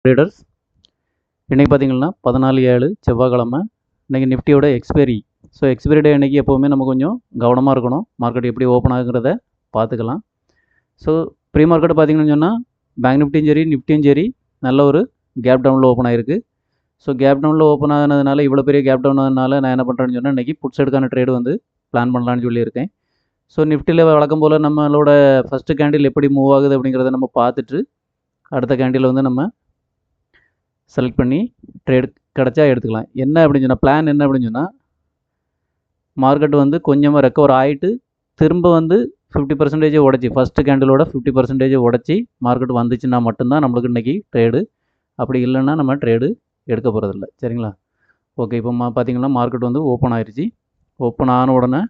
Traders இன்றைக்கி பார்த்தீங்கன்னா 14/7 செவ்வாய்க்கிழமை. இன்றைக்கி நிஃப்டியோட எக்ஸ்பைரி. ஸோ எக்ஸ்பைரி டே அன்றைக்கி எப்போவுமே நம்ம கொஞ்சம் கவனமாக இருக்கணும். மார்க்கெட் எப்படி ஓப்பன் ஆகுங்கிறத பார்த்துக்கலாம். ஸோ ப்ரீ மார்க்கெட் பார்த்திங்கன்னு சொன்னால் பேங்க் நிஃப்டியும் சரி நிஃப்டியும் சரி நல்ல ஒரு கேப் டவுனில் ஓப்பன் ஆகிருக்கு. ஸோ கேப் டவுனில் ஓப்பன் ஆனதுனால இவ்வளோ பெரிய கேப் டவுன் ஆனதுனால நான் என்ன பண்ணுறேன்னு சொன்னால் இன்றைக்கி புட்ஸ் எடுக்கான ட்ரேடு வந்து பிளான் பண்ணலான்னு சொல்லியிருக்கேன். ஸோ நிஃப்டியில் வழக்கம் போல் நம்மளோட ஃபஸ்ட்டு கேண்டில் எப்படி மூவ் ஆகுது அப்படிங்கிறத நம்ம பார்த்துட்டு அடுத்த கேண்டில் வந்து நம்ம செலக்ட் பண்ணி ட்ரேடு கிடச்சா எடுத்துக்கலாம். என்ன அப்படின்னு சொன்னால் பிளான் என்ன அப்படின்னு சொன்னால் மார்க்கெட் வந்து கொஞ்சமாக ரெக்கவர் ஆகிட்டு திரும்ப வந்து 50% உடச்சி ஃபஸ்ட்டு கேண்டிலோட 50% உடச்சி மார்க்கெட் வந்துச்சுன்னா மட்டும்தான் நம்மளுக்கு இன்றைக்கி ட்ரேடு. அப்படி இல்லைன்னா நம்ம ட்ரேடு எடுக்க போகிறதில்ல. சரிங்களா? ஓகே. இப்போ பார்த்தீங்கன்னா மார்க்கெட் வந்து ஓப்பன் ஆயிடுச்சு. ஓப்பன் ஆன உடனே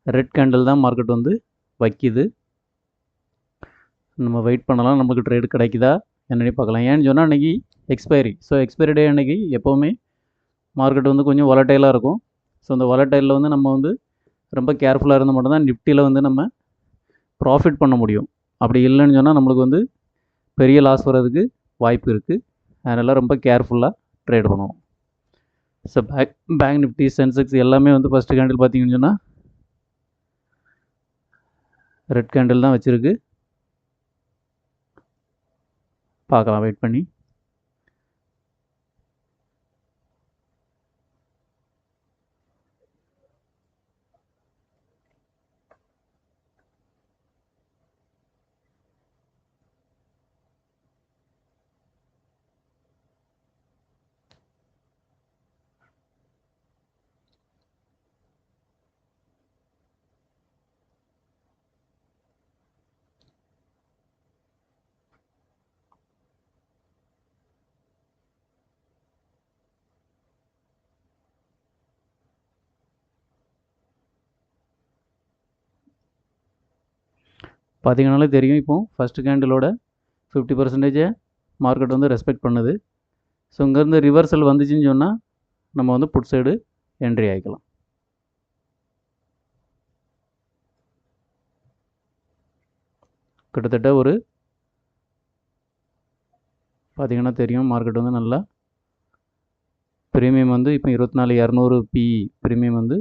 ரெட் கேண்டில் தான் மார்க்கெட் வந்து வைக்கிது. நம்ம வெயிட் பண்ணலாம், நம்மளுக்கு ட்ரேடு கிடைக்குதா என்னன்னு பார்க்கலாம். ஏன்னு சொன்னால் இன்றைக்கி எக்ஸ்பைரி. ஸோ எக்ஸ்பைரி டே அன்றைக்கி எப்போவுமே மார்க்கெட் வந்து கொஞ்சம் வாலட்டைலாக இருக்கும். ஸோ அந்த வாலட்டைலில் வந்து நம்ம வந்து ரொம்ப கேர்ஃபுல்லாக இருந்தால் மட்டும்தான் நிஃப்டியில் வந்து நம்ம ப்ராஃபிட் பண்ண முடியும். அப்படி இல்லைன்னு சொன்னால் நம்மளுக்கு வந்து பெரிய லாஸ் வர்றதுக்கு வாய்ப்பு இருக்குது. அதனால் ரொம்ப கேர்ஃபுல்லாக ட்ரேட் பண்ணுவோம். ஸோ பேங்க் நிஃப்டி சென்செக்ஸ் எல்லாமே வந்து ஃபஸ்ட்டு கேண்டில் பார்த்தீங்கன்னு சொன்னால் ரெட் கேண்டில் தான் வச்சுருக்கு. பார்க்கலாம் வெயிட் பண்ணி. பார்த்தீங்கன்னாலே தெரியும். இப்போ ஃபஸ்ட்டு கேண்டிலோட 50% மார்க்கெட் வந்து ரெஸ்பெக்ட் பண்ணுது. ஸோ இங்கேருந்து ரிவர்சல் வந்துச்சுன்னு சொன்னால் நம்ம வந்து புட் சைடு என்ட்ரி ஆகிக்கலாம். கிட்டத்தட்ட ஒரு பார்த்திங்கன்னா தெரியும் மார்க்கெட் வந்து நல்லா ப்ரீமியம் வந்து இப்போ 24,200 பிஇ ப்ரீமியம் வந்து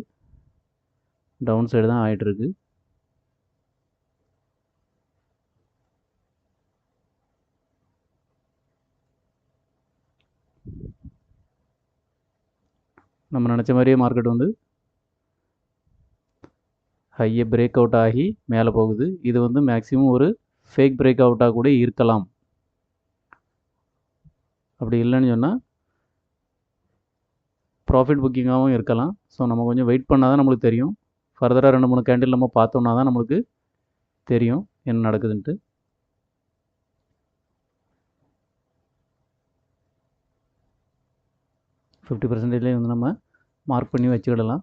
டவுன் சைடு தான் ஆகிட்டுருக்கு. நம்ம நினச்ச மாதிரியே மார்க்கெட் வந்து ஹையை பிரேக் அவுட் ஆகி மேலே போகுது. இது வந்து மேக்ஸிமம் ஒரு ஃபேக் பிரேக் அவுட்டாக கூட இருக்கலாம். அப்படி இல்லைன்னு சொன்னால் ப்ராஃபிட் புக்கிங்காகவும் இருக்கலாம். ஸோ நம்ம கொஞ்சம் வெயிட் பண்ணால் தான் நம்மளுக்கு தெரியும். ஃபர்தராக 2-3 கேண்டில் நம்ம பார்த்தோம்னா தான் நம்மளுக்கு தெரியும் என்ன நடக்குதுன்ட்டு. %50 வந்து நம்ம மார்க் பண்ணி வச்சுக்கிடலாம்.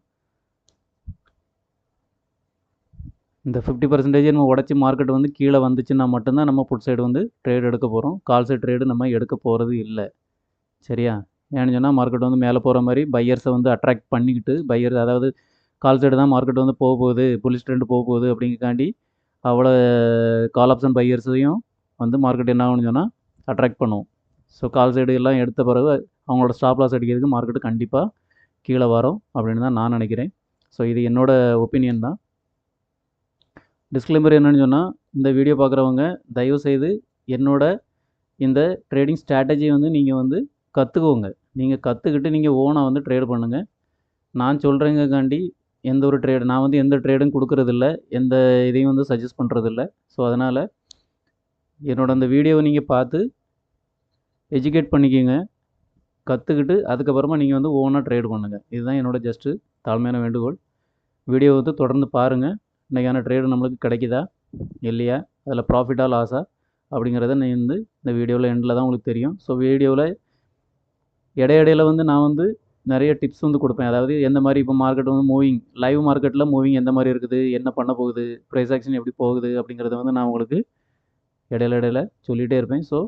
இந்த 50% நம்ம உடச்சி மார்க்கெட் வந்து கீழே வந்துச்சுன்னா மட்டும்தான் நம்ம புட் சைடு வந்து ட்ரேட் எடுக்க போகிறோம். கால் சைடு ட்ரேடு நம்ம எடுக்க போகிறது இல்லை. சரியா? ஏன்னு சொன்னால் மார்க்கெட் வந்து மேலே போகிற மாதிரி பையர்ஸை வந்து அட்ராக்ட் பண்ணிக்கிட்டு பையர் அதாவது கால் சைடு தான் மார்க்கெட் வந்து போக போகுது, புல்லிஷ் ட்ரெண்ட் போக போகுது அப்படிங்கிறக்காண்டி அவ்வளோ கால் ஆப்ஷன் பையர்ஸையும் வந்து மார்க்கெட் என்ன ஆகும்னு சொன்னால் அட்ராக்ட் பண்ணுவோம். ஸோ கால் சைடு எல்லாம் எடுத்த பிறகு அவங்களோட ஸ்டாப் லாஸ் அடிக்கிறதுக்கு மார்க்கெட்டு கண்டிப்பாக கீழே வரும் அப்படின்னு தான் நான் நினைக்கிறேன். ஸோ இது என்னோடய ஒப்பீனியன் தான். டிஸ்க்ளைமர் என்னென்னு சொன்னால் இந்த வீடியோ பார்க்குறவங்க தயவுசெய்து என்னோட இந்த ட்ரேடிங் ஸ்ட்ராட்டஜி வந்து நீங்கள் வந்து கற்றுக்கோங்க. நீங்கள் கற்றுக்கிட்டு நீங்கள் ஓனாக வந்து ட்ரேட் பண்ணுங்கள். நான் சொல்கிறேங்கக்காண்டி எந்த ஒரு ட்ரேடு நான் வந்து எந்த ட்ரேடும் கொடுக்குறதில்ல, எந்த இதையும் வந்து சஜஸ்ட் பண்ணுறதில்ல. ஸோ அதனால் என்னோட அந்த வீடியோவை நீங்கள் பார்த்து எஜுகேட் பண்ணிக்கோங்க. கற்றுக்கிட்டு அதுக்கப்புறமா நீங்கள் வந்து ஓனாக ட்ரேட் பண்ணுங்கள். இதுதான் என்னோடய ஜஸ்ட்டு தாழ்மையான வேண்டுகோள். வீடியோ வந்து தொடர்ந்து பாருங்கள். இன்றைக்கான ட்ரேடு நம்மளுக்கு கிடைக்குதா இல்லையா, அதில் ப்ராஃபிட்டாக லாஸா அப்படிங்கிறத நீ வந்து இந்த வீடியோவில் எண்டில் தான் உங்களுக்கு தெரியும். ஸோ வீடியோவில் இடையிடையில் வந்து நான் வந்து நிறைய டிப்ஸ் வந்து கொடுப்பேன். அதாவது எந்த மாதிரி இப்போ மார்க்கெட் வந்து மூவிங் லைவ் மார்க்கெட்டில் மூவிங் எந்த மாதிரி இருக்குது, என்ன பண்ண போகுது, ப்ரைஸ் ஆக்ஷன் எப்படி போகுது அப்படிங்கிறத வந்து நான் உங்களுக்கு இடையில சொல்லிகிட்டே இருப்பேன். ஸோ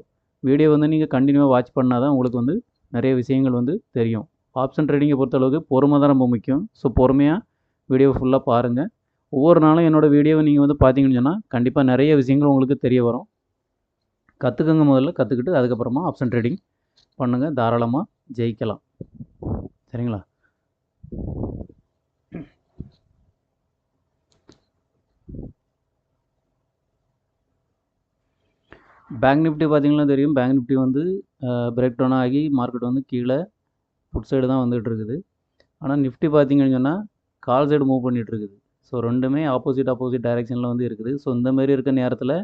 வீடியோ வந்து நீங்கள் கண்டினியூவாக வாட்ச் பண்ணால் தான் உங்களுக்கு வந்து நிறைய விஷயங்கள் வந்து தெரியும். ஆப்ஷன் ட்ரேடிங்கை பொறுத்தளவுக்கு பொறுமை தான் ரொம்ப முக்கியம். ஸோ பொறுமையாக வீடியோ ஃபுல்லாக பாருங்கள். ஒவ்வொரு நாளும் என்னோடய வீடியோவை நீங்கள் வந்து பார்த்தீங்கன்னு சொன்னால் கண்டிப்பாக நிறைய விஷயங்கள் உங்களுக்கு தெரிய வரும். கற்றுக்கங்க. முதல்ல கற்றுக்கிட்டு அதுக்கப்புறமா ஆப்ஷன் ட்ரேடிங் பண்ணுங்கள், தாராளமாக ஜெயிக்கலாம். சரிங்களா? பேங்க் நிஃப்டி பார்த்தீங்கன்னா தெரியும். பேங்க் நிஃப்டி வந்து பிரேக் டவுன் ஆகி மார்க்கெட் வந்து கீழே புட் சைடு தான் வந்துகிட்டு இருக்குது. ஆனால் நிஃப்டி பார்த்தீங்கன்னு சொன்னால் கால் சைடு மூவ் பண்ணிகிட்டு இருக்குது. ஸோ ரெண்டுமே ஆப்போசிட் டைரெக்ஷனில் வந்து இருக்குது. ஸோ இந்த மாதிரி இருக்க நேரத்தில்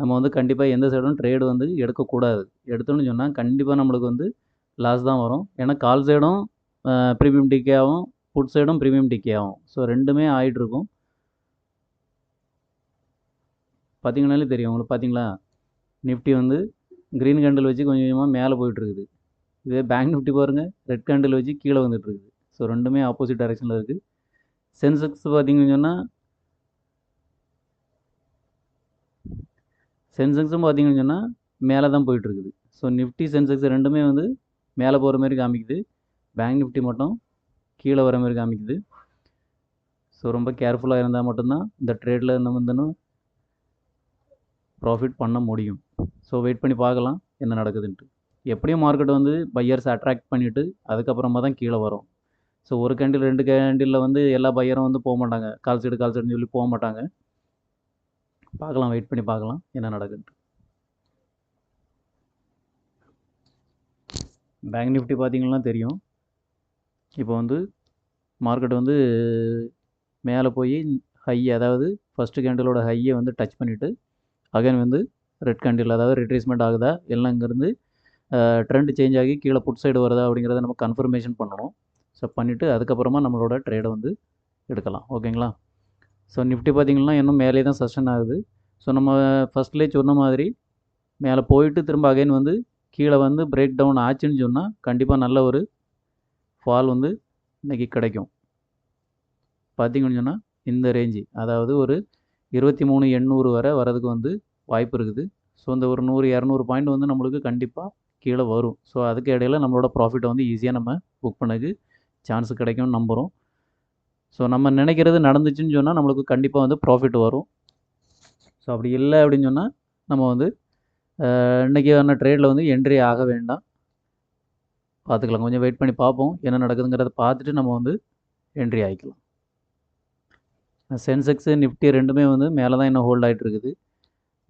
நம்ம வந்து கண்டிப்பாக எந்த சைடும் ட்ரேடு வந்து எடுக்கக்கூடாது. எடுத்தோன்னு சொன்னால் கண்டிப்பாக நம்மளுக்கு வந்து லாஸ் தான் வரும். ஏன்னா கால் சைடும் ப்ரீமியம் டிகே ஆகும், புட் சைடும் ப்ரீமியம் டிகே ஆகும். ஸோ ரெண்டுமே ஆகிட்டுருக்கும். பார்த்தீங்கன்னாலே தெரியும் உங்களுக்கு. பார்த்தீங்களா, நிஃப்டி வந்து க்ரீன் கேண்டில் வச்சு கொஞ்சம் கொஞ்சமாக மேலே போயிட்டுருக்குது. இதே பேங்க் நிஃப்டி பாருங்கள், ரெட் கேண்டில் வச்சு கீழே வந்துட்டுருக்குது. ஸோ ரெண்டுமே ஆப்போசிட் டைரெக்ஷனில் இருக்குது. சென்செக்ஸ் பார்த்தீங்கன்னு சொன்னால் சென்செக்ஸும் பார்த்தீங்கன்னு சொன்னால் மேலே தான் போயிட்டுருக்குது. ஸோ நிஃப்டி சென்செக்ஸ் ரெண்டுமே வந்து மேலே போகிற மாதிரி காமிக்குது. பேங்க் நிஃப்டி மட்டும் கீழே வர மாதிரி காமிக்குது. ஸோ ரொம்ப கேர்ஃபுல்லாக இருந்தால் மட்டும்தான் இந்த ட்ரேடில் நம்ம வந்து ப்ராஃபிட் பண்ண முடியும். ஸோ வெயிட் பண்ணி பார்க்கலாம் என்ன நடக்குதுன்ட்டு. எப்படியும் மார்க்கெட் வந்து பையர்ஸ் அட்ராக்ட் பண்ணிவிட்டு அதுக்கப்புறமா தான் கீழே வரும். ஸோ ஒரு கேண்டில் 2 கேண்டிலில் வந்து எல்லா பையரும் வந்து போக மாட்டாங்க. கால் சைடுன்னு சொல்லி போக மாட்டாங்க. பார்க்கலாம், வெயிட் பண்ணி பார்க்கலாம் என்ன நடக்குதுன்ட்டு. பேங்க் நிஃப்டி பார்த்தீங்கன்னா தெரியும். இப்போ வந்து மார்க்கெட் வந்து மேலே போய் ஹை, அதாவது ஃபஸ்ட்டு கேண்டிலோட ஹையை வந்து டச் பண்ணிவிட்டு அகைன் வந்து ரெட் கேண்டில், அதாவது ரிட்ரேஸ்மெண்ட் ஆகுதா எல்லாம் இங்கேருந்து ட்ரெண்ட் சேஞ்ச் ஆகி கீழே புட் சைடு வருதா அப்படிங்கிறத நம்ம கன்ஃபர்மேஷன் பண்ணணும். ஸோ பண்ணிவிட்டு அதுக்கப்புறமா நம்மளோட ட்ரேடை வந்து எடுக்கலாம். ஓகேங்களா? ஸோ நிஃப்டி பார்த்திங்கன்னா இன்னும் மேலே தான் சஸ்டன் ஆகுது. ஸோ நம்ம ஃபஸ்ட்லேயே சொன்ன மாதிரி மேலே போயிட்டு திரும்ப அகைன் வந்து கீழே வந்து பிரேக் டவுன் ஆச்சுன்னு சொன்னால் கண்டிப்பாக நல்ல ஒரு ஃபால் வந்து இன்றைக்கி கிடைக்கும். பார்த்திங்கன்னு சொன்னால் இந்த ரேஞ்சு, அதாவது ஒரு 23,800 வரை வரதுக்கு வந்து வாய்ப்பு இருக்குது. ஸோ இந்த ஒரு 100-200 பாயிண்ட் வந்து நம்மளுக்கு கண்டிப்பாக கீழே வரும். ஸோ அதுக்கு இடையில் நம்மளோட ப்ராஃபிட்டை வந்து ஈஸியாக நம்ம புக் பண்ணதுக்கு சான்ஸ் கிடைக்கும்னு நம்புகிறோம். ஸோ நம்ம நினைக்கிறது நடந்துச்சுன்னு சொன்னால் நம்மளுக்கு கண்டிப்பாக வந்து ப்ராஃபிட் வரும். ஸோ அப்படி இல்லை அப்படின்னு சொன்னால் நம்ம வந்து இன்றைக்கான ட்ரேடில் வந்து என்ட்ரி ஆக வேண்டாம், பார்த்துக்கலாம். கொஞ்சம் வெயிட் பண்ணி பார்ப்போம் என்ன நடக்குதுங்கிறத பார்த்துட்டு நம்ம வந்து என்ட்ரி ஆகிக்கலாம். சென்செக்ஸு நிஃப்டி ரெண்டுமே வந்து மேலே தான் இன்னும் ஹோல்ட் ஆகிட்டு இருக்குது.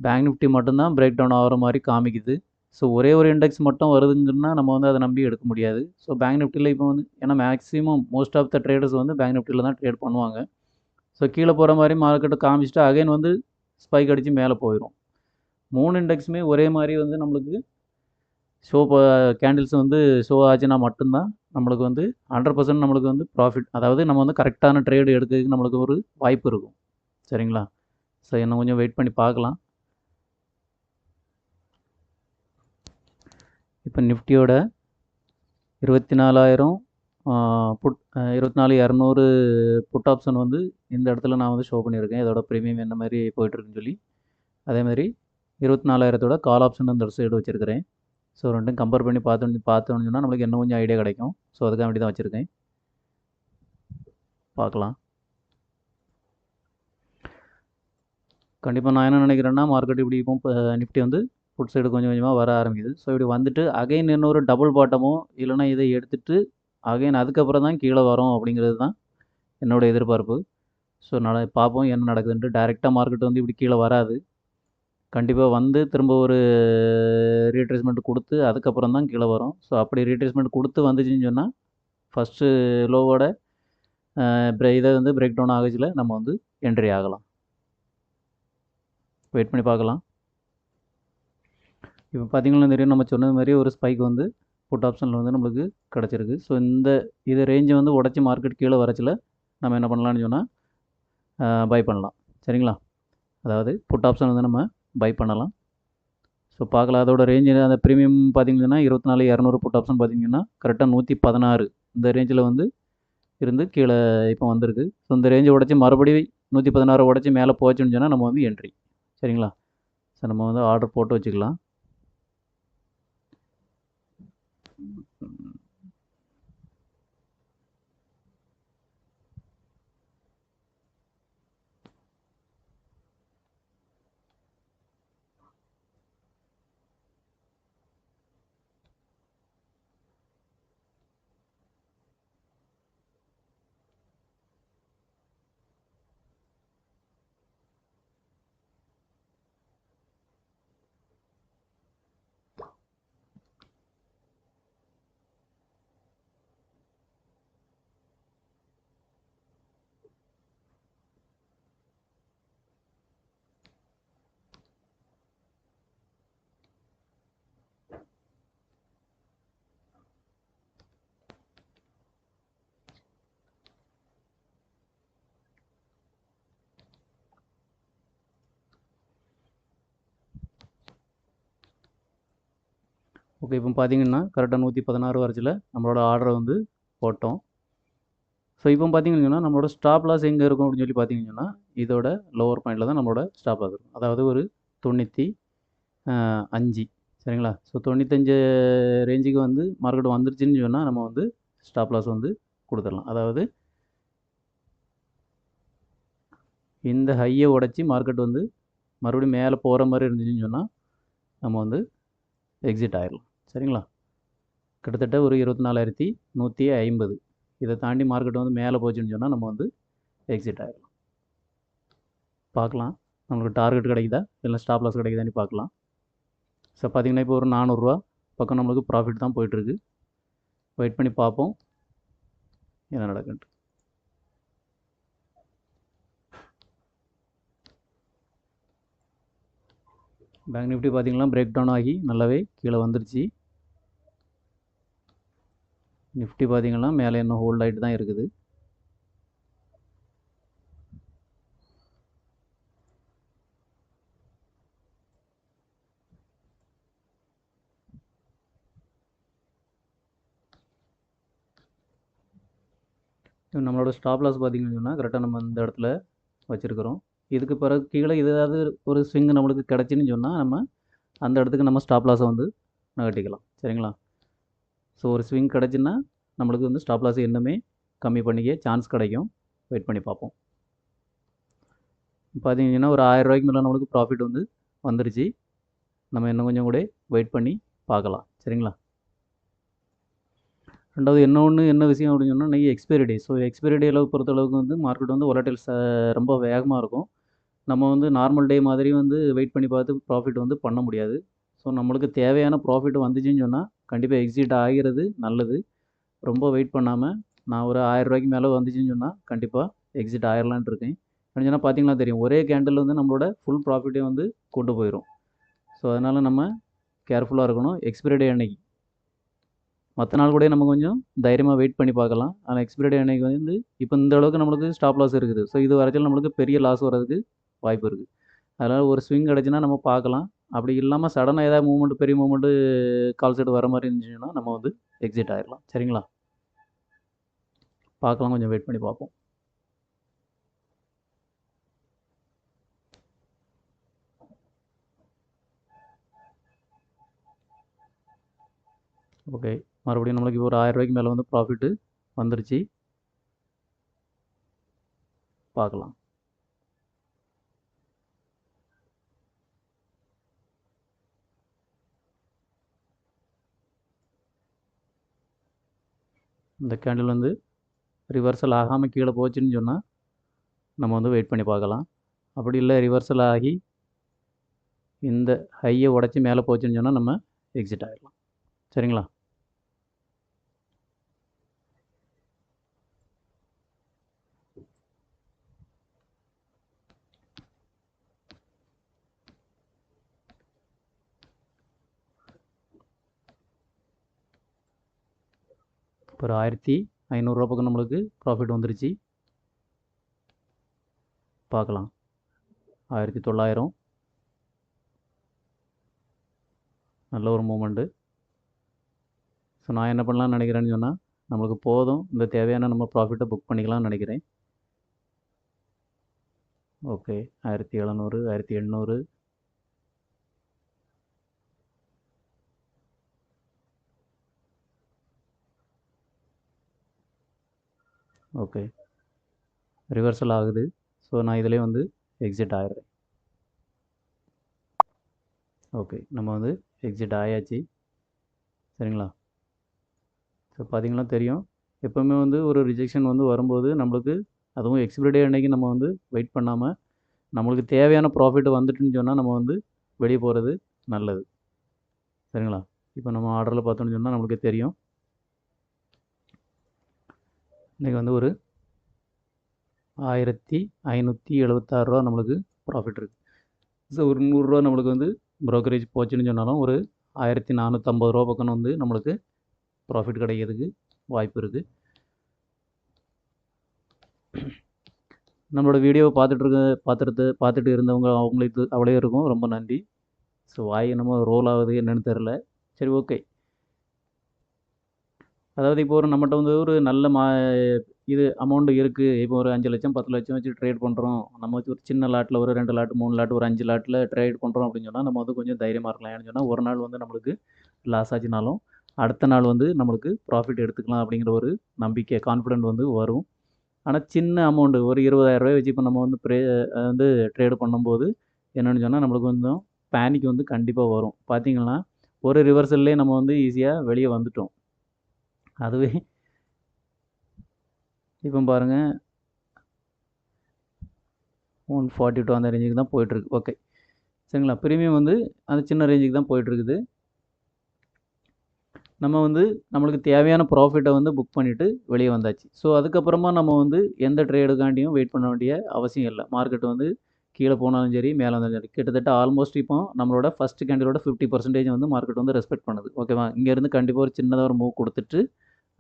பேங்க் நிஃப்டி மட்டும்தான் பிரேக் டவுன் ஆகிற மாதிரி காமிக்குது. ஸோ ஒரே ஒரு இண்டெக்ஸ் மட்டும் வருதுங்கன்னா நம்ம வந்து அதை நம்பி எடுக்க முடியாது. ஸோ பேங்க் நிஃப்டியில் இப்போ வந்து ஏன்னா maximum most of the traders வந்து பேங்க் நிஃப்டியில் தான் ட்ரேட் பண்ணுவாங்க. ஸோ கீழே போகிற மாதிரி மார்க்கெட்டை காமிச்சிட்டு அகைன் வந்து ஸ்பைக் அடித்து மேலே போயிடும். 3 இண்டெக்ஸுமே ஒரே மாதிரி வந்து நம்மளுக்கு கேண்டில்ஸ் வந்து ஷோ ஆச்சுன்னா மட்டும்தான் நம்மளுக்கு வந்து 100% நம்மளுக்கு வந்து ப்ராஃபிட், அதாவது நம்ம வந்து கரெக்டான ட்ரேடு எடுக்கிறதுக்கு நம்மளுக்கு ஒரு வாய்ப்பு இருக்கும். சரிங்களா? ஸோ இன்னும் கொஞ்சம் வெயிட் பண்ணி பார்க்கலாம். இப்போ நிஃப்டியோட 24,000 புட் 24,200 புட் ஆப்ஷன் வந்து இந்த இடத்துல நான் வந்து ஷோ பண்ணியிருக்கேன். இதோட ப்ரீமியம் என்ன மாதிரி போயிட்டுருக்குன்னு சொல்லி. அதேமாதிரி 24,000 கால் ஆப்ஷன் இந்த சைடு வச்சுருக்கிறேன். ஸோ ரெண்டும் கம்பேர் பண்ணி பார்த்தோன்னு சொன்னால் நம்மளுக்கு இன்னும் கொஞ்சம் ஐடியா கிடைக்கும். ஸோ அதுக்காக வேண்டி தான் வச்சுருக்கேன். பார்க்கலாம். கண்டிப்பாக நான் என்ன நினைக்கிறேன்னா மார்க்கெட் இப்படி இப்போ நிஃப்டி வந்து புட் சைடு கொஞ்சம் கொஞ்சமாக வர ஆரம்பிக்குது. ஸோ இப்படி வந்துட்டு அகைன் இன்னொரு டபுள் பாட்டமோ இல்லைனா இதை எடுத்துகிட்டு அகைன் அதுக்கப்புறம் தான் கீழே வரும் அப்படிங்கிறது தான் என்னோடய எதிர்பார்ப்பு. ஸோ பார்ப்போம் என்ன நடக்குதுன்ட்டு. டைரெக்டாக மார்க்கெட் வந்து இப்படி கீழே வராது. கண்டிப்பாக வந்து திரும்ப ஒரு ரீட்ரேஸ்மெண்ட் கொடுத்து அதுக்கப்புறம் தான் கீழே வரும். ஸோ அப்படி ரீட்ரேஸ்மெண்ட் கொடுத்து வந்துச்சுன்னு சொன்னால் ஃபஸ்ட்டு லோவோட இதை வந்து பிரேக் டவுன் ஆகச்சில் நம்ம வந்து என்ட்ரி ஆகலாம். வெயிட் பண்ணி பார்க்கலாம். இப்போ பார்த்திங்கன்னா தெரியும், நம்ம சொன்னது மாதிரி ஒரு ஸ்பைக் வந்து புட் ஆப்ஷனில் வந்து நம்மளுக்கு கிடச்சிருக்கு. ஸோ இது ரேஞ்சை வந்து உடச்சி மார்க்கெட் கீழே வரச்சில் நம்ம என்ன பண்ணலான்னு சொன்னால் பை பண்ணலாம். சரிங்களா? அதாவது புட் ஆப்ஷன் வந்து நம்ம பை பண்ணலாம். ஸோ பார்க்கலாம். அதோட ரேஞ்சு அந்த ப்ரீமியம் பார்த்திங்கன்னா 24,200 புட் ஆப்ஷன் பார்த்திங்கன்னா கரெக்டாக 116 இந்த ரேஞ்சில் வந்து இருந்து கீழே இப்போ வந்திருக்கு. ஸோ இந்த ரேஞ்சை உடச்சி மறுபடியும் 116 உடச்சி மேலே போச்சுன்னு சொன்னால் நம்ம வந்து என்ட்ரி. சரிங்களா? ஸோ நம்ம வந்து ஆர்டர் போட்டு வச்சுக்கலாம். ஓகே, இப்போ பார்த்தீங்கன்னா கரெக்டாக 116 வரைச்சில் நம்மளோட ஆர்டரை வந்து போட்டோம். ஸோ இப்போ பார்த்தீங்கன்னா நம்மளோட ஸ்டாப் லாஸ் எங்கே இருக்கும் அப்படின்னு சொல்லி பார்த்தீங்கன்னா இதோட லோவர் பாயிண்டில் தான் நம்மளோட ஸ்டாப் லாஸ் இருக்கும். அதாவது ஒரு 95. சரிங்களா? ஸோ 95 ரேஞ்சுக்கு வந்து மார்க்கெட் வந்துருச்சுன்னு சொன்னால் நம்ம வந்து ஸ்டாப் லாஸ் வந்து கொடுத்துடலாம். அதாவது இந்த ஹையை உடச்சி மார்க்கெட் வந்து மறுபடியும் மேலே போகிற மாதிரி இருந்துச்சுன்னு சொன்னால் நம்ம வந்து எக்ஸிட் ஆயிடலாம். சரிங்களா? கிட்டத்தட்ட ஒரு 24,150 இதை தாண்டி மார்க்கெட் வந்து மேலே போச்சுன்னு சொன்னால் நம்ம வந்து எக்ஸிட் ஆகிடலாம். பார்க்கலாம் நம்மளுக்கு டார்கெட் கிடைக்குதா இல்லை ஸ்டாப் லாஸ் கிடைக்குதான்னு பார்க்கலாம். ஸோ பார்த்திங்கன்னா இப்போ ஒரு 400 ரூபா பக்கம் நம்மளுக்கு ப்ராஃபிட் தான் போயிட்டுருக்கு. வெயிட் பண்ணி பார்ப்போம் என்ன நடக்குன்ட்டு. பேங்க் நிஃப்டி பார்த்திங்கன்னா பிரேக் டவுன் ஆகி நல்லாவே கீழே வந்துருச்சு. நிஃப்டி பார்த்திங்கன்னா மேலே இன்னும் ஹோல்ட் ஆகிட்டு தான் இருக்குது. நம்மளோட ஸ்டாப் லாஸ் பார்த்திங்கன்னு சொன்னால் கரெக்டாக நம்ம இந்த இடத்துல வச்சுருக்கிறோம். இதுக்கு பிறகு கீழே ஏதாவது ஒரு ஸ்விங் நம்மளுக்கு கிடச்சின்னு சொன்னால் நம்ம அந்த இடத்துக்கு நம்ம ஸ்டாப் லாஸை வந்து நகட்டிக்கலாம். சரிங்களா? ஸோ ஒரு ஸ்விங் கிடச்சின்னா நம்மளுக்கு வந்து ஸ்டாப் லாஸ் இன்னுமே கம்மி பண்ணிக்க சான்ஸ் கிடைக்கும். வெயிட் பண்ணி பார்ப்போம். பார்த்தீங்கன்னா ஒரு 1000 ரூபாய்க்கு மேலே நம்மளுக்கு ப்ராஃபிட் வந்து வந்துருச்சு. நம்ம இன்னும் கொஞ்சம் கூட வெயிட் பண்ணி பார்க்கலாம். சரிங்களா? ரெண்டாவது என்ன விஷயம் அப்படின்னு சொன்னால் இன்றைக்கி எக்ஸ்பைரி டே. ஸோ எக்ஸ்பைரி டே அளவு பொறுத்தளவுக்கு வந்து மார்க்கெட் வந்து வாலடைல்ஸ் ரொம்ப வேகமாக இருக்கும். நம்ம வந்து நார்மல் டே மாதிரி வந்து வெயிட் பண்ணி பார்த்து ப்ராஃபிட் வந்து பண்ண முடியாது. ஸோ நம்மளுக்கு தேவையான ப்ராஃபிட் வந்துச்சுன்னு சொன்னால் கண்டிப்பாக எக்ஸிட் ஆகிறது நல்லது. ரொம்ப வெயிட் பண்ணாமல் நான் ஒரு 1000 ரூபாய்க்கு மேலே வந்துச்சுன்னு சொன்னால் கண்டிப்பாக எக்ஸிட் ஆயிடலான்ட்டு இருக்கேன். அப்படின்னு சொன்னால் பார்த்தீங்கன்னா தெரியும் ஒரே கேண்டில் வந்து நம்மளோட ஃபுல் ப்ராஃபிட்டே வந்து கொண்டு போயிடும். ஸோ அதனால் நம்ம கேர்ஃபுல்லாக இருக்கணும். எக்ஸ்பைரி டே அன்னைக்கு மற்ற நாள் கூட நம்ம கொஞ்சம் தைரியமாக வெயிட் பண்ணி பார்க்கலாம். ஆனால் எக்ஸ்பைரி டே அன்னைக்கு வந்து இப்போ இந்த அளவுக்கு நம்மளுக்கு ஸ்டாப் லாஸ் இருக்குது. ஸோ இது வரைக்கும் நம்மளுக்கு பெரிய லாஸ் வர்றதுக்கு வாய்ப்பு இருக்குது. அதனால் ஒரு ஸ்விங் கிடச்சின்னா நம்ம பார்க்கலாம். அப்படி இல்லாமல் சடனாக ஏதாவது மூவ்மெண்ட் பெரிய மூவ்மெண்ட்டு கால் சைடு வர மாதிரி இருந்துச்சுன்னா நம்ம வந்து எக்ஸிட் ஆகிடலாம். சரிங்களா? பார்க்கலாம், கொஞ்சம் வெயிட் பண்ணி பார்ப்போம். ஓகே, மறுபடியும் நம்மளுக்கு இப்போ ஒரு 1000 ரூபாய்க்கு மேலே வந்து ப்ராஃபிட்டு வந்துருச்சு. பார்க்கலாம். இந்த கேண்டில் வந்து ரிவர்சல் ஆகாமல் கீழே போச்சுன்னு சொன்னால் நம்ம வந்து வெயிட் பண்ணி பார்க்கலாம். அப்படி இல்லை ரிவர்சல் ஆகி இந்த ஹையை உடச்சி மேலே போச்சுன்னு சொன்னால் நம்ம எக்ஸிட் ஆகிடலாம். சரிங்களா? இப்போ ஒரு 1500 பக்கம் நம்மளுக்கு ப்ராஃபிட் வந்துருச்சு. பார்க்கலாம். 1900 நல்ல ஒரு மூமெண்ட்டு. ஸோ நான் என்ன பண்ணலான்னு நினைக்கிறேன்னு சொன்னால் நம்மளுக்கு போதும், இந்த தேவையான நம்ம ப்ராஃபிட்டை புக் பண்ணிக்கலாம்னு நினைக்கிறேன். ஓகே, 1700 1800 ஓகே, ரிவர்சல் ஆகுது. ஸோ நான் இதிலே வந்து எக்ஸிட் ஆகிடுறேன். ஓகே, நம்ம வந்து எக்ஸிட் ஆயாச்சு. சரிங்களா? ஸோ பார்த்திங்கன்னா தெரியும் எப்போவுமே வந்து ஒரு ரிஜெக்ஷன் வந்து வரும்போது நம்மளுக்கு அதுவும் எக்ஸ்பைரி டே அன்னைக்கு நம்ம வந்து வெயிட் பண்ணாமல் நம்மளுக்கு தேவையான ப்ராஃபிட் வந்துட்டுன்னு சொன்னால் நம்ம வந்து வெளியே போகிறது நல்லது. சரிங்களா? இப்போ நம்ம ஆர்டரில் பார்த்தோன்னு சொன்னால் நம்மளுக்கு தெரியும் இன்றைக்கி வந்து ஒரு 1576 ரூபா நம்மளுக்கு ப்ராஃபிட் இருக்குது. ஸோ ஒரு 100 ரூபா நம்மளுக்கு வந்து ப்ரோக்கரேஜ் போச்சுன்னு சொன்னாலும் ஒரு 1450 ரூபா பக்கம் வந்து நம்மளுக்கு ப்ராஃபிட் கிடைக்கிறதுக்கு வாய்ப்பு இருக்குது. நம்மளோட வீடியோவை பார்த்துட்டு இருந்தவங்க அவங்களுக்கு அவ்வளோ இருக்கும். ரொம்ப நன்றி. ஸோ வாய் என்னமோ ரோல் ஆகுது என்னன்னு தெரில. சரி, ஓகே. அதாவது இப்போ ஒரு நம்மகிட்ட வந்து ஒரு நல்ல இது அமௌண்ட் இருக்குது. இப்போ ஒரு 5 லட்சம் 10 லட்சம் வச்சு ட்ரேட் பண்ணுறோம். நம்ம வந்து ஒரு சின்ன லாட்டில் ஒரு 2 லாட் 3 லாட் ஒரு 5 லாட்டில் ட்ரேட் பண்ணுறோம் அப்படின்னு சொன்னால் நம்ம வந்து கொஞ்சம் தைரியமாக இருக்கலாம். ஏன்னு சொன்னால் ஒரு நாள் வந்து நம்மளுக்கு லாஸ் ஆச்சுனாலும் அடுத்த நாள் வந்து நம்மளுக்கு ப்ராஃபிட் எடுத்துக்கலாம் அப்படிங்கிற ஒரு நம்பிக்கை கான்ஃபிடென்ட் வந்து வரும். ஆனால் சின்ன அமௌண்ட்டு ஒரு 20,000 வச்சு இப்போ நம்ம வந்து வந்து ட்ரேடு பண்ணும்போது என்னென்னு சொன்னால் நம்மளுக்கு கொஞ்சம் பேனிக் வந்து கண்டிப்பாக வரும். பார்த்தீங்கன்னா ஒரு ரிவர்சல்லே நம்ம வந்து ஈஸியாக வெளியே வந்துட்டோம். அதுவே இப்போ பாருங்கள் 142 அந்த ரேஞ்சுக்கு தான் போயிட்டுருக்கு. ஓகே சரிங்களா. ப்ரீமியம் வந்து அந்த சின்ன ரேஞ்சுக்கு தான் போயிட்டுருக்குது. நம்ம வந்து நம்மளுக்கு தேவையான ப்ராஃபிட்டை வந்து புக் பண்ணிவிட்டு வெளியே வந்தாச்சு. ஸோ அதுக்கப்புறமா நம்ம வந்து எந்த ட்ரேடுக்காண்டியும் வெயிட் பண்ண வேண்டிய அவசியம் இல்லை. மார்க்கெட் வந்து கீழே போனாலும் சரி மேலே வந்தாலும் சரி கிட்டத்தட்ட ஆல்மோஸ்ட் இப்போ நம்மளோட ஃபஸ்ட்டு கேண்டிலோட 50% வந்து மார்க்கெட் வந்து ரெஸ்பெக்ட் பண்ணுது. ஓகேவா. இங்கேருந்து கண்டிப்பாக ஒரு சின்னதாக ஒரு மூவ் கொடுத்துட்டு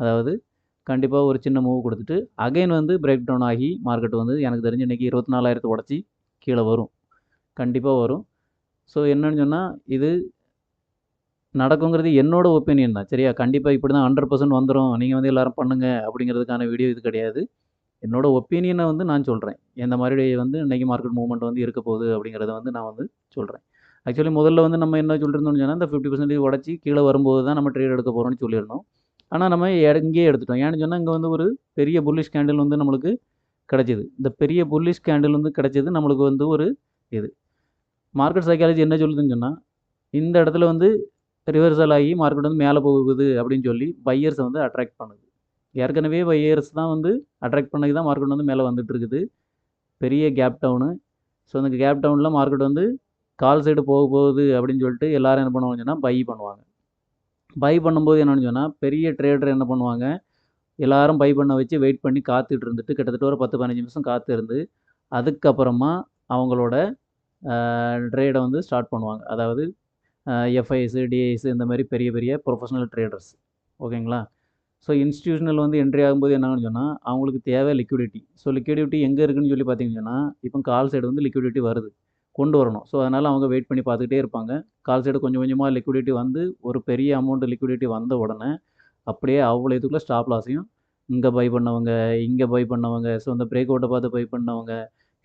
அதாவது கண்டிப்பாக ஒரு சின்ன மூவ் கொடுத்துட்டு அகைன் வந்து பிரேக் டவுன் ஆகி மார்க்கெட் வந்து எனக்கு தெரிஞ்சு இன்றைக்கி 24,000 உடச்சி கீழே வரும். கண்டிப்பாக வரும். ஸோ என்னன்னு சொன்னால் இது நடக்குங்கிறது என்னோட ஒப்பீனியன் தான். சரியா. கண்டிப்பாக இப்படி தான் 100% வந்துடும் நீங்கள் வந்து எல்லோரும் பண்ணுங்கள் அப்படிங்கிறதுக்கான வீடியோ இது கிடையாது. என்னோட ஒப்பீனியனை வந்து நான் சொல்கிறேன். எந்த மாதிரி வந்து இன்றைக்கி மார்க்கெட் மூவ்மெண்ட் வந்து இருக்க போகுது அப்படிங்கிறத வந்து நான் வந்து சொல்கிறேன். ஆக்சுவலி முதல்ல வந்து நம்ம என்ன சொல்லியிருந்தோம்னு சொன்னால் இந்த 50% உடச்சி கீழே வரும்போது தான் நம்ம ட்ரேட் எடுக்க போகிறோம்னு சொல்லியிருந்தோம். ஆனால் நம்ம இங்கேயே எடுத்துட்டோம். ஏன்னு சொன்னால் இங்கே வந்து ஒரு பெரிய புல்லிஷ் கேண்டில் வந்து நம்மளுக்கு கிடச்சிது. இந்த பெரிய புல்லிஷ் கேண்டில் வந்து கிடச்சது நம்மளுக்கு வந்து ஒரு இது மார்க்கெட் சைக்காலஜி என்ன சொல்லுதுன்னு சொன்னால் இந்த இடத்துல வந்து ரிவர்சல் ஆகி மார்க்கெட் வந்து மேலே போகுது அப்படின்னு சொல்லி பையர்ஸை வந்து அட்ராக்ட் பண்ணுது. ஏற்கனவே பையர்ஸ் தான் வந்து அட்ராக்ட் பண்ணி தான் மார்க்கெட் வந்து மேலே வந்துட்டு இருக்குது. பெரிய கேப் டவுனு. ஸோ அந்த கேப் டவுனில் மார்க்கெட் வந்து கால் சைடு போகுது அப்படின்னு சொல்லிட்டு எல்லோரும் என்ன பண்ணுவாங்கன்னு சொன்னால் பை பண்ணுவாங்க. பை பண்ணும்போது என்னென்னு சொன்னால் பெரிய ட்ரேடர் என்ன பண்ணுவாங்க எல்லோரும் பை பண்ண வச்சு வெயிட் பண்ணி காத்துட்டு இருந்துட்டு கிட்டத்தட்ட ஒரு 10-15 நிமிஷம் காத்து இருந்து அதுக்கப்புறமா அவங்களோட ட்ரேடை வந்து ஸ்டார்ட் பண்ணுவாங்க. அதாவது எஃப்ஐஎஸ் டிஐஎஸ் இந்த மாதிரி பெரிய பெரிய ப்ரொஃபஷனல் ட்ரேடர்ஸ். ஓகேங்களா. ஸோ இன்ஸ்டியூஷனல் வந்து என்ட்ரி ஆகும்போது என்னன்னு சொன்னால் அவங்களுக்கு தேவை லிக்விடிட்டி. ஸோ லிக்விடிட்டி எங்கே இருக்குதுன்னு சொல்லி பார்த்தீங்கன்னா இப்போ கால் சைடு வந்து லிக்விடிட்டி வருது கொண்டு வரணும். ஸோ அதனால் அவங்க வெயிட் பண்ணி பார்த்துக்கிட்டே இருப்பாங்க. கால் சைடு கொஞ்சம் கொஞ்சமாக லிக்விடிட்டி வந்து ஒரு பெரிய அமௌண்ட் லிக்விடிட்டி வந்த உடனே அப்படியே அவ்வளோ இதுக்குள்ளே ஸ்டாப் லாஸையும் இங்கே பை பண்ணவங்க இங்கே பை பண்ணவங்க ஸோ இந்த பிரேக் அவுட்டை பார்த்து பை பண்ணவங்க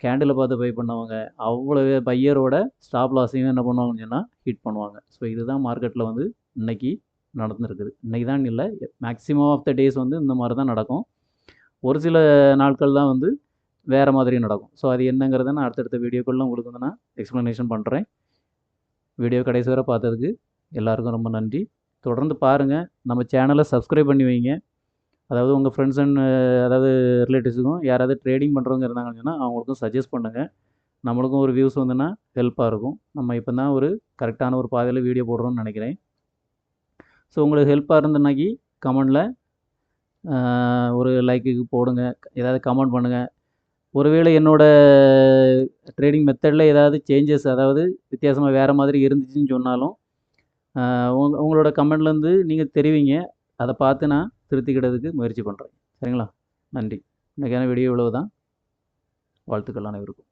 கேண்டிலை பார்த்து பை பண்ணவங்க அவ்வளோ பையரோட ஸ்டாப் லாஸையும் என்ன பண்ணுவாங்கன்னு சொன்னால் ஹிட் பண்ணுவாங்க. ஸோ இதுதான் மார்க்கெட்டில் வந்து இன்றைக்கி நடந்துருக்குது. இன்றைக்கி தான் இல்லை மேக்ஸிமம் ஆஃப் த டேஸ் வந்து இந்த மாதிரி தான் நடக்கும். ஒரு சில நாட்கள் தான் வந்து வேறு மாதிரி நடக்கும். ஸோ அது என்னங்கிறத நான் அடுத்தடுத்த வீடியோக்குள்ளே உங்களுக்கு வந்து நான் எக்ஸ்ப்ளனேஷன் பண்ணுறேன். வீடியோ கடைசி வரை பார்த்ததுக்கு எல்லாருக்கும் ரொம்ப நன்றி. தொடர்ந்து பாருங்கள். நம்ம சேனலை சப்ஸ்கிரைப் பண்ணி வைங்க. அதாவது உங்கள் ஃப்ரெண்ட்ஸ் அண்ட் அதாவது ரிலேட்டிவ்ஸுக்கும் யாராவது ட்ரேடிங் பண்ணுறவங்க இருந்தாங்கன்னு சொன்னால் அவங்களுக்கும் சஜஸ்ட் பண்ணுங்கள். நம்மளுக்கும் ஒரு வியூஸ் வந்துன்னா ஹெல்ப்பாக இருக்கும். நம்ம இப்போ தான் ஒரு கரெக்டான ஒரு பாதையில் வீடியோ போடுறோம்னு நினைக்கிறேன். ஸோ உங்களுக்கு ஹெல்ப்பாக இருந்தனாக்கி கமெண்டில் ஒரு லைக்குக்கு போடுங்க. ஏதாவது கமெண்ட் பண்ணுங்கள். ஒருவேளை என்னோடய ட்ரேடிங் மெத்தடில் ஏதாவது சேஞ்சஸ் அதாவது வித்தியாசமாக வேறு மாதிரி இருந்துச்சுன்னு சொன்னாலும் உங்களோட கமெண்ட்லேருந்து நீங்கள் தெரிவிங்க. அதை பார்த்து நான் திருத்திக்கிடதுக்கு முயற்சி பண்ணுறேன். சரிங்களா. நன்றி. இன்றைக்கான வீடியோ இவ்வளவு தான். வாழ்த்துக்கள் அனைவருக்கும்.